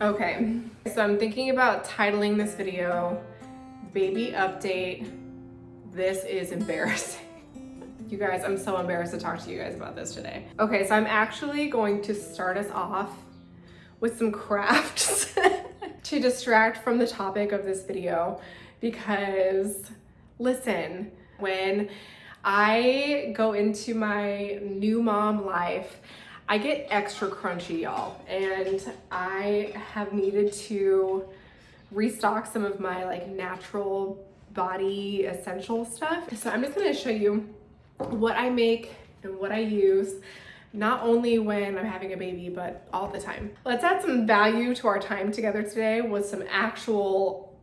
Okay, so I'm thinking about titling this video, Baby Update. This is embarrassing. You guys, I'm so embarrassed to talk to you guys about this today. Okay, so I'm actually going to start us off with some crafts to distract from the topic of this video because, listen, when I go into my new mom life, I get extra crunchy, y'all, and I have needed to restock some of my like natural body essential stuff. So I'm just gonna show you what I make and what I use, not only when I'm having a baby, but all the time. Let's add some value to our time together today with some actual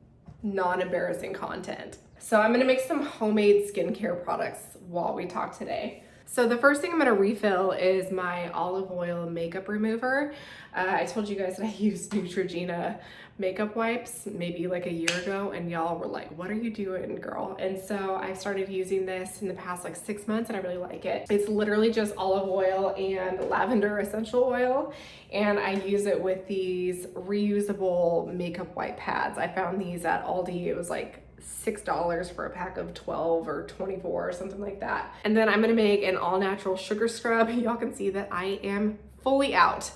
non-embarrassing content. So I'm gonna make some homemade skincare products while we talk today. So the first thing I'm gonna refill is my olive oil makeup remover. I told you guys that I used Neutrogena makeup wipes maybe like a year ago, and y'all were like, what are you doing, girl? And so I started using this in the past like 6 months and I really like it. It's literally just olive oil and lavender essential oil, and I use it with these reusable makeup wipe pads. I found these at Aldi. It was like $6 for a pack of 12 or 24 or something like that. And then I'm gonna make an all natural sugar scrub. Y'all can see that I am fully out.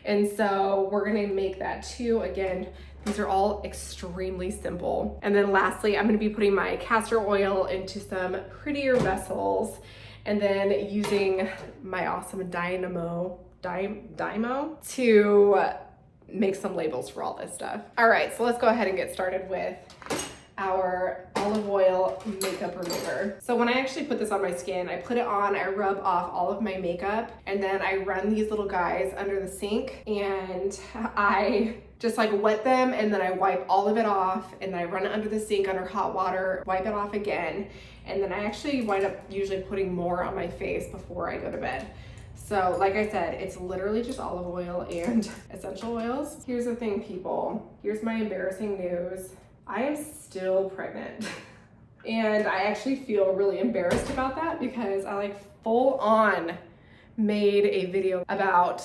And so we're gonna make that too. Again, these are all extremely simple. And then lastly, I'm gonna be putting my castor oil into some prettier vessels and then using my awesome Dymo to make some labels for all this stuff. All right, so let's go ahead and get started with our olive oil makeup remover. So when I actually put this on my skin, I put it on, I rub off all of my makeup, and then I run these little guys under the sink and I just like wet them, and then I wipe all of it off, and then I run it under the sink under hot water, wipe it off again, and then I actually wind up usually putting more on my face before I go to bed. So like I said, it's literally just olive oil and essential oils. Here's the thing, people. Here's my embarrassing news. I am still pregnant. And I actually feel really embarrassed about that because I like full on made a video about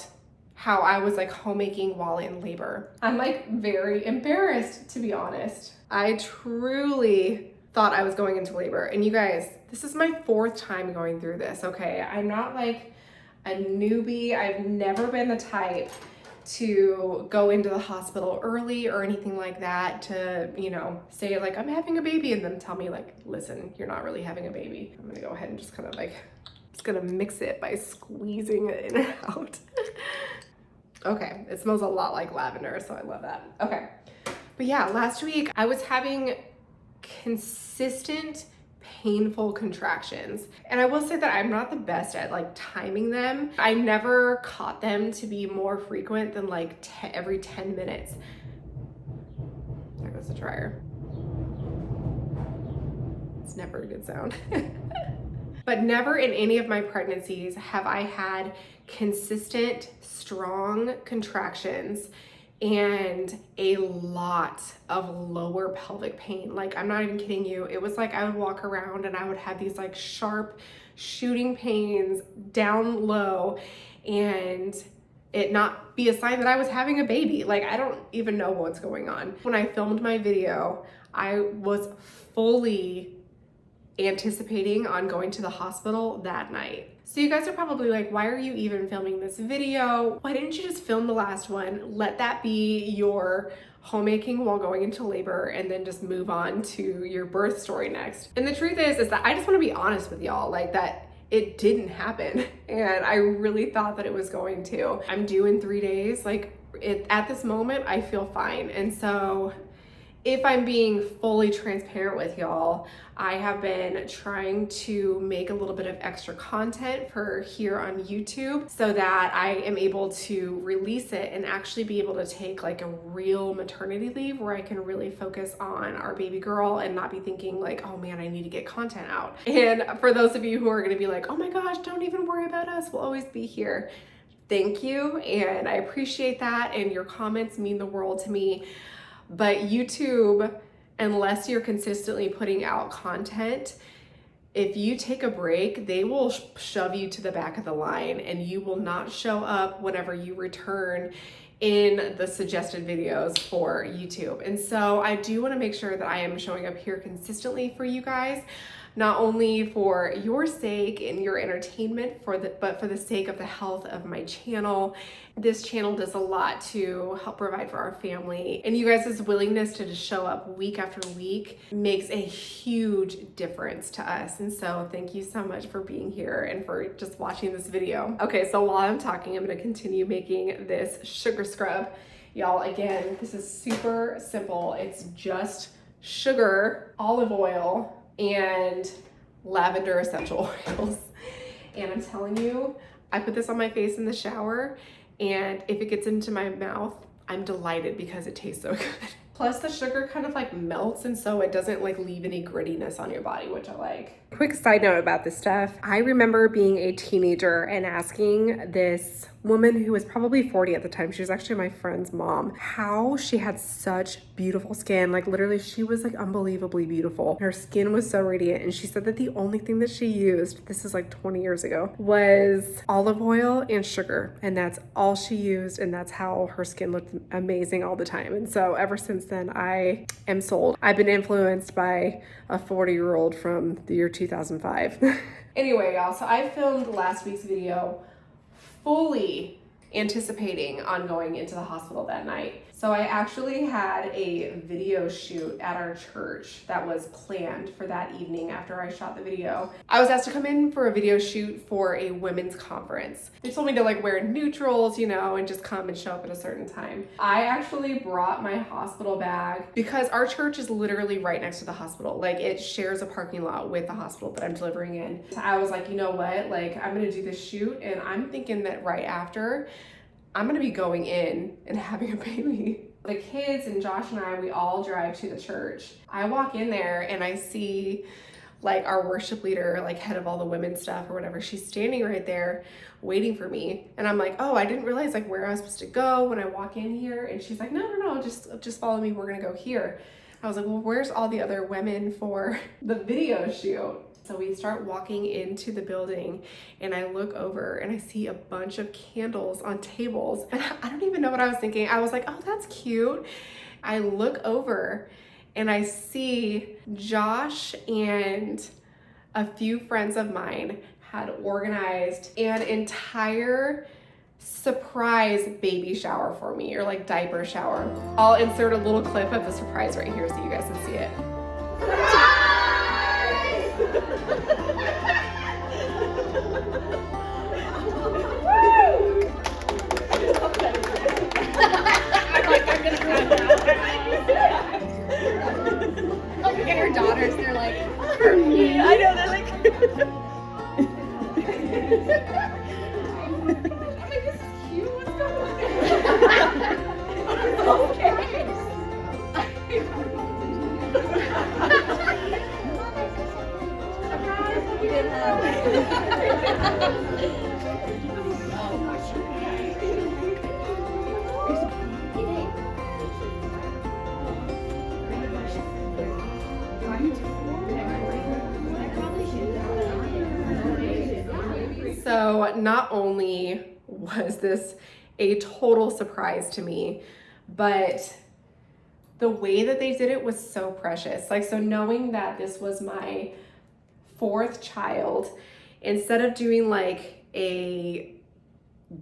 how I was like homemaking while in labor. I'm like very embarrassed, to be honest. I truly thought I was going into labor. And you guys, this is my 4th time going through this, okay? I'm not like a newbie. I've never been the type to go into the hospital early or anything like that to, you know, say like, I'm having a baby, and then tell me like, listen, you're not really having a baby. I'm gonna go ahead and just kind of like, just gonna mix it by squeezing it in and out. Okay, it smells a lot like lavender, so I love that. Okay, but yeah, last week I was having consistent painful contractions. And I will say that I'm not the best at like timing them. I never caught them to be more frequent than like every 10 minutes. There goes the dryer. It's never a good sound. But never in any of my pregnancies have I had consistent, strong contractions and a lot of lower pelvic pain. Like, I'm not even kidding you. It was like I would walk around and I would have these like sharp shooting pains down low, and it not be a sign that I was having a baby. Like, I don't even know what's going on. When I filmed my video, I was fully anticipating on going to the hospital that night. So you guys are probably like, why are you even filming this video? Why didn't you just film the last one? Let that be your homemaking while going into labor, and then just move on to your birth story next. And the truth is that I just want to be honest with y'all, like that it didn't happen. And I really thought that it was going to. I'm due in 3 days. Like at this moment, I feel fine. And so if I'm being fully transparent with y'all, I have been trying to make a little bit of extra content for here on YouTube so that I am able to release it and actually be able to take like a real maternity leave where I can really focus on our baby girl and not be thinking like, oh man, I need to get content out. And for those of you who are gonna be like, oh my gosh, don't even worry about us, we'll always be here. Thank you, and I appreciate that, and your comments mean the world to me. But YouTube, unless you're consistently putting out content, if you take a break, they will shove you to the back of the line and you will not show up whenever you return in the suggested videos for YouTube. And so I do want to make sure that I am showing up here consistently for you guys, not only for your sake and your entertainment, but for the sake of the health of my channel. This channel does a lot to help provide for our family, and you guys' willingness to just show up week after week makes a huge difference to us. And so thank you so much for being here and for just watching this video. Okay, so while I'm talking, I'm gonna continue making this sugar scrub. Y'all, again, this is super simple. It's just sugar, olive oil, and lavender essential oils. And I'm telling you, I put this on my face in the shower, and if it gets into my mouth, I'm delighted because it tastes so good. Plus the sugar kind of like melts, and so it doesn't like leave any grittiness on your body, which I like. Quick side note about this stuff. I remember being a teenager and asking this woman who was probably 40 at the time, she was actually my friend's mom, how she had such beautiful skin. Like literally she was like unbelievably beautiful. Her skin was so radiant, and she said that the only thing that she used, this is like 20 years ago, was olive oil and sugar. And that's all she used, and that's how her skin looked amazing all the time. And so ever since then, I am sold. I've been influenced by a 40-year-old from the year 2005. Anyway, y'all, so I filmed last week's video fully anticipating on going into the hospital that night. So I actually had a video shoot at our church that was planned for that evening after I shot the video. I was asked to come in for a video shoot for a women's conference. They told me to like wear neutrals, you know, and just come and show up at a certain time. I actually brought my hospital bag because our church is literally right next to the hospital. Like it shares a parking lot with the hospital that I'm delivering in. So I was like, you know what? Like I'm gonna do this shoot, and I'm thinking that right after, I'm gonna be going in and having a baby. The kids and Josh and I, we all drive to the church. I walk in there and I see like our worship leader, like head of all the women's stuff or whatever, she's standing right there waiting for me. And I'm like, oh, I didn't realize like where I was supposed to go when I walk in here. And she's like, no, just follow me, we're gonna go here. I was like, well, where's all the other women for the video shoot? So we start walking into the building, and I look over and I see a bunch of candles on tables. And I don't even know what I was thinking. I was like, oh, that's cute. I look over and I see Josh and a few friends of mine had organized an entire surprise baby shower for me, or like diaper shower. I'll insert a little clip of the surprise right here so you guys can see it. Look at her daughters, they're like, for me. I know, they're like, I'm like, this is cute, what's going on? Okay. So not only was this a total surprise to me, but the way that they did it was so precious. Like, so knowing that this was my 4th child, instead of doing like a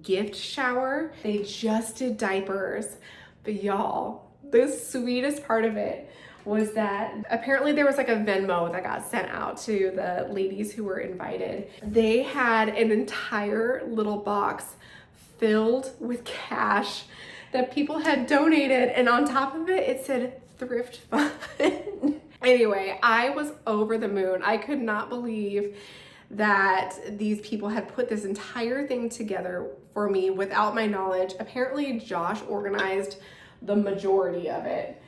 gift shower, they just did diapers. But y'all, the sweetest part of it was that apparently there was like a Venmo that got sent out to the ladies who were invited. They had an entire little box filled with cash that people had donated, and on top of it, it said thrift fund. Anyway, I was over the moon. I could not believe that these people had put this entire thing together for me without my knowledge. Apparently Josh organized the majority of it,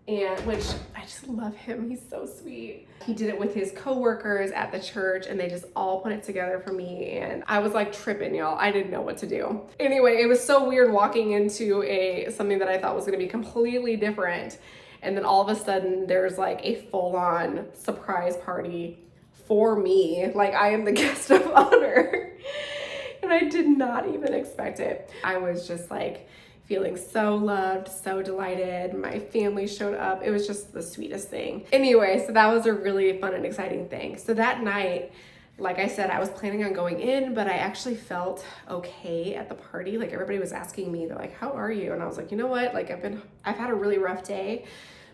and which I just love him. He's so sweet. He did it with his coworkers at the church, and they just all put it together for me, and I was like tripping, y'all. I didn't know what to do. Anyway, it was so weird walking into something that I thought was gonna be completely different, and then all of a sudden there's like a full-on surprise party for me. Like, I am the guest of honor. And I did not even expect it. I was just like feeling so loved, so delighted. My family showed up. It was just the sweetest thing. Anyway, so that was a really fun and exciting thing. So that night, like I said, I was planning on going in, but I actually felt okay at the party. Like, everybody was asking me, they're like, how are you? And I was like, you know what? Like, I've had a really rough day,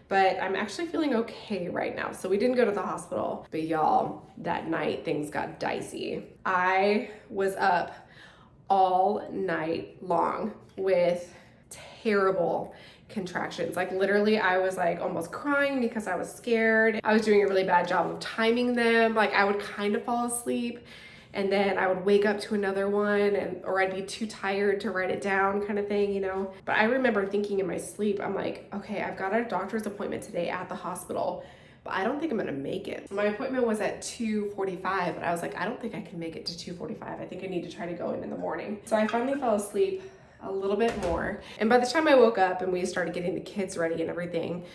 but I'm actually feeling okay right now. So we didn't go to the hospital. But y'all, that night things got dicey. I was up all night long with terrible contractions. Like, literally, I was like almost crying because I was scared. I was doing a really bad job of timing them. Like, I would kind of fall asleep and then I would wake up to another one, or I'd be too tired to write it down, kind of thing, you know? But I remember thinking in my sleep, I'm like, okay, I've got a doctor's appointment today at the hospital, but I don't think I'm gonna make it. My appointment was at 2:45, but I was like, I don't think I can make it to 2:45. I think I need to try to go in the morning. So I finally fell asleep a little bit more. And by the time I woke up and we started getting the kids ready and everything,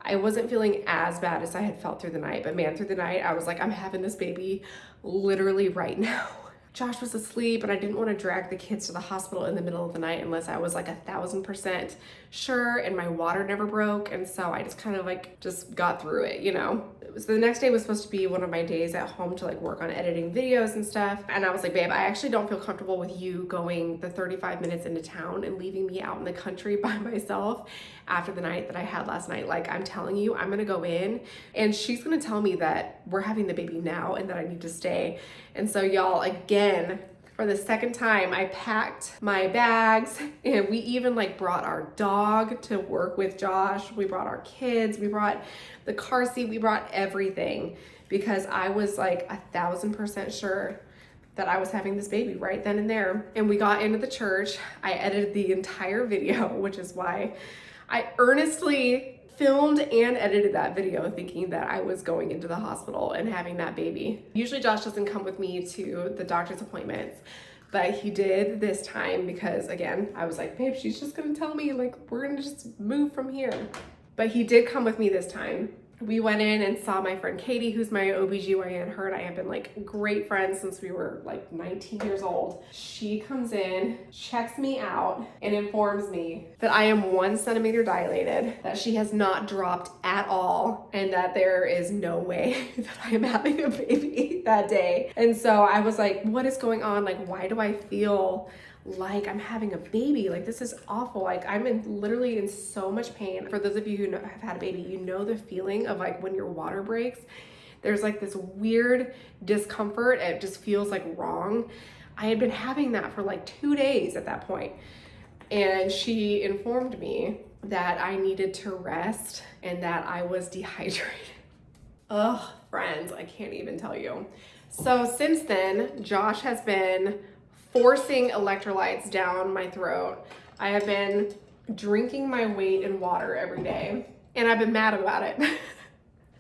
I wasn't feeling as bad as I had felt through the night. But man, through the night, I was like, I'm having this baby literally right now. Josh was asleep and I didn't want to drag the kids to the hospital in the middle of the night unless I was like 1,000% sure and my water never broke. And so I just kind of like just got through it, you know? So the next day was supposed to be one of my days at home to like work on editing videos and stuff. And I was like, babe, I actually don't feel comfortable with you going the 35 minutes into town and leaving me out in the country by myself after the night that I had last night. Like, I'm telling you, I'm gonna go in and she's gonna tell me that we're having the baby now and that I need to stay. And so y'all, again, for the second time, I packed my bags and we even like brought our dog to work with Josh. We brought our kids, we brought the car seat, we brought everything because I was like 1,000% sure that I was having this baby right then and there. And we got into the church. I edited the entire video, which is why I earnestly filmed and edited that video thinking that I was going into the hospital and having that baby. Usually Josh doesn't come with me to the doctor's appointments, but he did this time because, again, I was like, babe, she's just gonna tell me, like, we're gonna just move from here. But he did come with me this time. We went in and saw my friend Katie, who's my OBGYN. Her and I have been like great friends since we were like 19 years old. She comes in, checks me out, and informs me that I am 1 centimeter dilated, that she has not dropped at all, and that there is no way that I am having a baby that day. And so I was like, what is going on? Like, why do I feel like I'm having a baby? Like, this is awful. Like, literally in so much pain. For those of you who have had a baby, you know the feeling of like when your water breaks, there's like this weird discomfort. It just feels like wrong. I had been having that for like 2 days at that point. And she informed me that I needed to rest and that I was dehydrated. Ugh, friends, I can't even tell you. So since then, Josh has been forcing electrolytes down my throat. I have been drinking my weight in water every day, and I've been mad about it.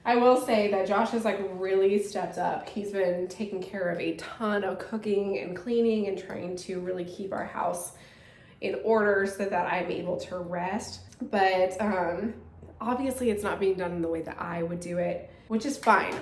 I will say that Josh has like really stepped up. He's been taking care of a ton of cooking and cleaning and trying to really keep our house in order so that I'm able to rest. But obviously it's not being done in the way that I would do it, which is fine.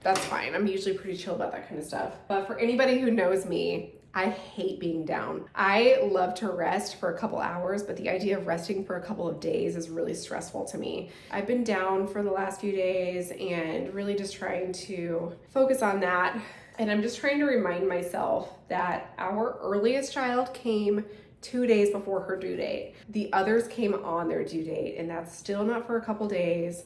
That's fine. I'm usually pretty chill about that kind of stuff. But for anybody who knows me, I hate being down. I love to rest for a couple hours, but the idea of resting for a couple of days is really stressful to me. I've been down for the last few days and really just trying to focus on that. And I'm just trying to remind myself that our earliest child came 2 days before her due date. The others came on their due date, and that's still not for a couple days.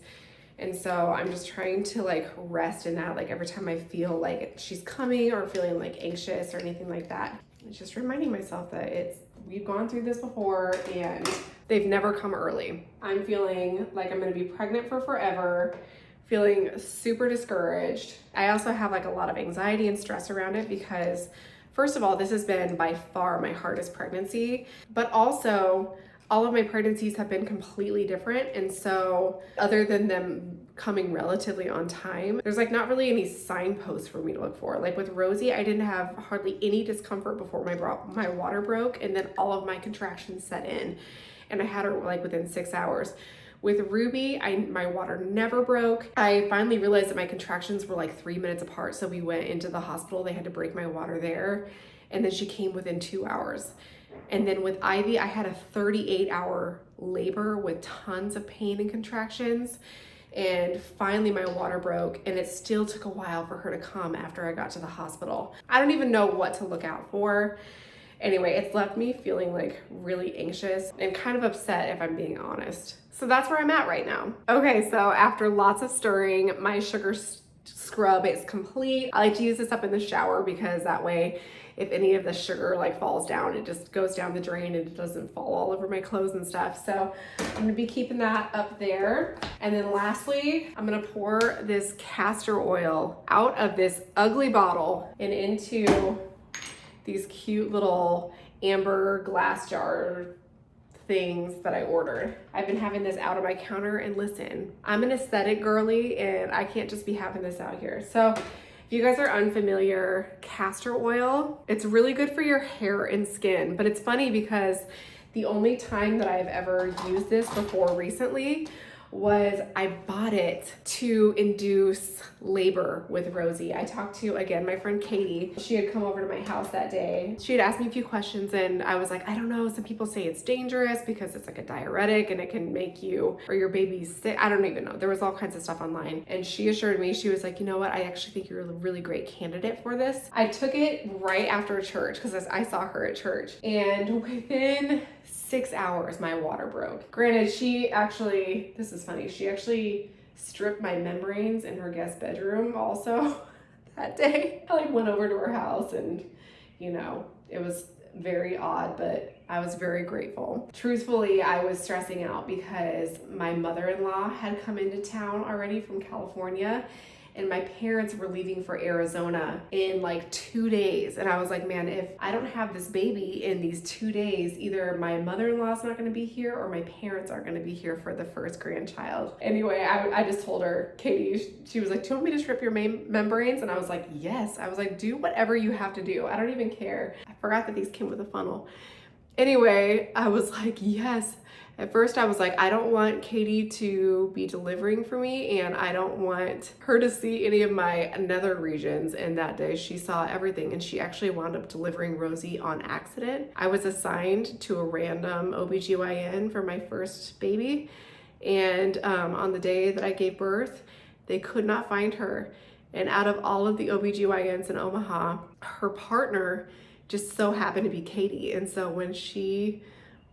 And so I'm just trying to like rest in that. Like, every time I feel like she's coming or feeling like anxious or anything like that, it's just reminding myself that we've gone through this before and they've never come early. I'm feeling like I'm gonna be pregnant for forever, feeling super discouraged. I also have like a lot of anxiety and stress around it because, first of all, this has been by far my hardest pregnancy, but also all of my pregnancies have been completely different. And so other than them coming relatively on time, there's like not really any signposts for me to look for. Like with Rosie, I didn't have hardly any discomfort before my water broke, and then all of my contractions set in and I had her like within 6 hours. With Ruby, my water never broke. I finally realized that my contractions were like 3 minutes apart, so we went into the hospital. They had to break my water there, and then she came within 2 hours. And then with Ivy, I had a 38-hour labor with tons of pain and contractions. And finally my water broke, and it still took a while for her to come after I got to the hospital. I don't even know what to look out for. Anyway, it's left me feeling like really anxious and kind of upset, if I'm being honest. So that's where I'm at right now. Okay, so after lots of stirring, my sugar scrub is complete. I like to use this up in the shower because that way, if any of the sugar like falls down, it just goes down the drain and it doesn't fall all over my clothes and stuff. So I'm gonna be keeping that up there. And then lastly, I'm gonna pour this castor oil out of this ugly bottle and into these cute little amber glass jar things that I ordered. I've been having this out on my counter, and listen, I'm an aesthetic girly and I can't just be having this out here. So if you guys are unfamiliar, castor oil, it's really good for your hair and skin, but it's funny because the only time that I've ever used this before recently was I bought it to induce labor with Rosie. I talked to, again, my friend Katie. She had come over to my house that day. She had asked me a few questions and I was like, I don't know, some people say it's dangerous because it's like a diuretic and it can make you or your baby sick. I don't even know. There was all kinds of stuff online. And she assured me, she was like, you know what? I actually think you're a really great candidate for this. I took it right after church because I saw her at church, and within 6 hours, my water broke. Granted, this is funny, she actually stripped my membranes in her guest bedroom also that day. I like went over to her house and, you know, it was very odd, but I was very grateful. Truthfully, I was stressing out because my mother-in-law had come into town already from California, and my parents were leaving for Arizona in like 2 days. And I was like, man, if I don't have this baby in these 2 days, either my mother-in-law's not gonna be here or my parents aren't gonna be here for the first grandchild. Anyway, I just told her, Katie, she was like, do you want me to strip your membranes? And I was like, yes. I was like, do whatever you have to do. I don't even care. I forgot that these came with a funnel. Anyway, I was like, yes. At first I was like, I don't want Katie to be delivering for me, and I don't want her to see any of my nether regions. And that day she saw everything, and she actually wound up delivering Rosie on accident. I was assigned to a random OBGYN for my first baby. And on the day that I gave birth, they could not find her. And out of all of the OBGYNs in Omaha, her partner just so happened to be Katie. And so when she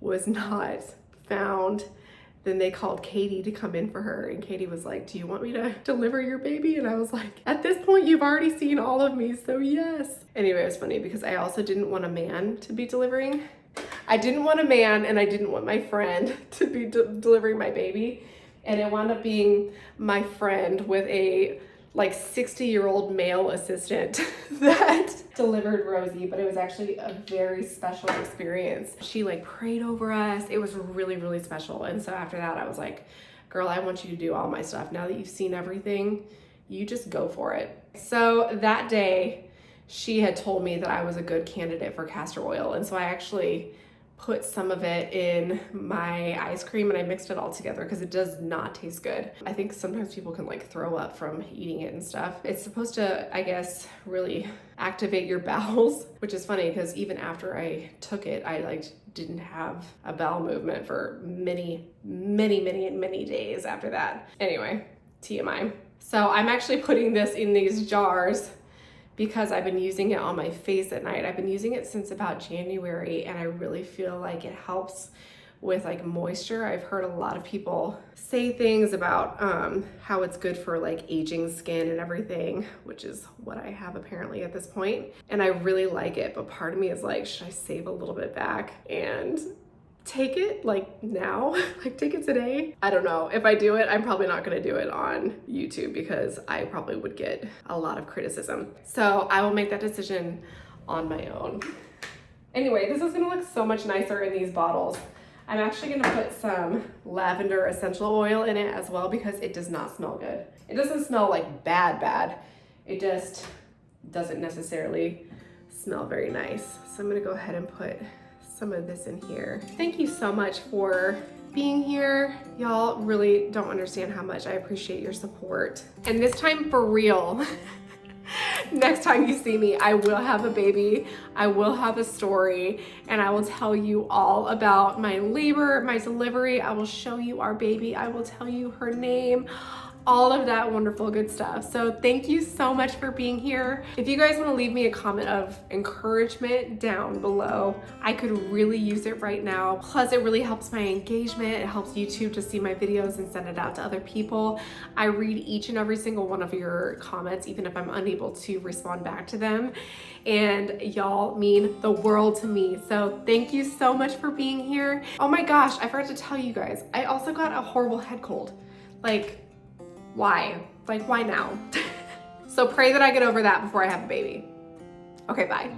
was not found, then they called Katie to come in for her, and Katie was like, do you want me to deliver your baby? And I was like, at this point you've already seen all of me, so yes. Anyway, it was funny because I also didn't want a man to be delivering. I didn't want a man, and I didn't want my friend to be delivering my baby, and it wound up being my friend with a like 60-year-old male assistant that delivered Rosie, but it was actually a very special experience. She like prayed over us. It was really, really special. And so after that, I was like, girl, I want you to do all my stuff. Now that you've seen everything, you just go for it. So that day, she had told me that I was a good candidate for castor oil. And so I actually put some of it in my ice cream and I mixed it all together because it does not taste good. I think sometimes people can like throw up from eating it and stuff. It's supposed to, I guess, really activate your bowels, which is funny because even after I took it, I like didn't have a bowel movement for many days after that. Anyway, TMI. So I'm actually putting this in these jars because I've been using it on my face at night. I've been using it since about January, and I really feel like it helps with like moisture. I've heard a lot of people say things about how it's good for like aging skin and everything, which is what I have apparently at this point. And I really like it, but part of me is like, should I save a little bit back and take it like now, like take it today? I don't know. If I do it, I'm probably not gonna do it on YouTube because I probably would get a lot of criticism. So I will make that decision on my own. Anyway, this is gonna look so much nicer in these bottles. I'm actually gonna put some lavender essential oil in it as well because it does not smell good. It doesn't smell like bad. It just doesn't necessarily smell very nice. So I'm gonna go ahead and put some of this in here. Thank you so much for being here. Y'all really don't understand how much I appreciate your support. And this time for real, next time you see me, I will have a baby, I will have a story, and I will tell you all about my labor, my delivery. I will show you our baby. I will tell you her name, all of that wonderful good stuff. So thank you so much for being here. If you guys want to leave me a comment of encouragement down below, I could really use it right now. Plus it really helps my engagement. It helps YouTube to see my videos and send it out to other people. I read each and every single one of your comments, even if I'm unable to respond back to them. And y'all mean the world to me. So thank you so much for being here. Oh my gosh, I forgot to tell you guys, I also got a horrible head cold. Like, why? Like, why now? So pray that I get over that before I have a baby. Okay, bye.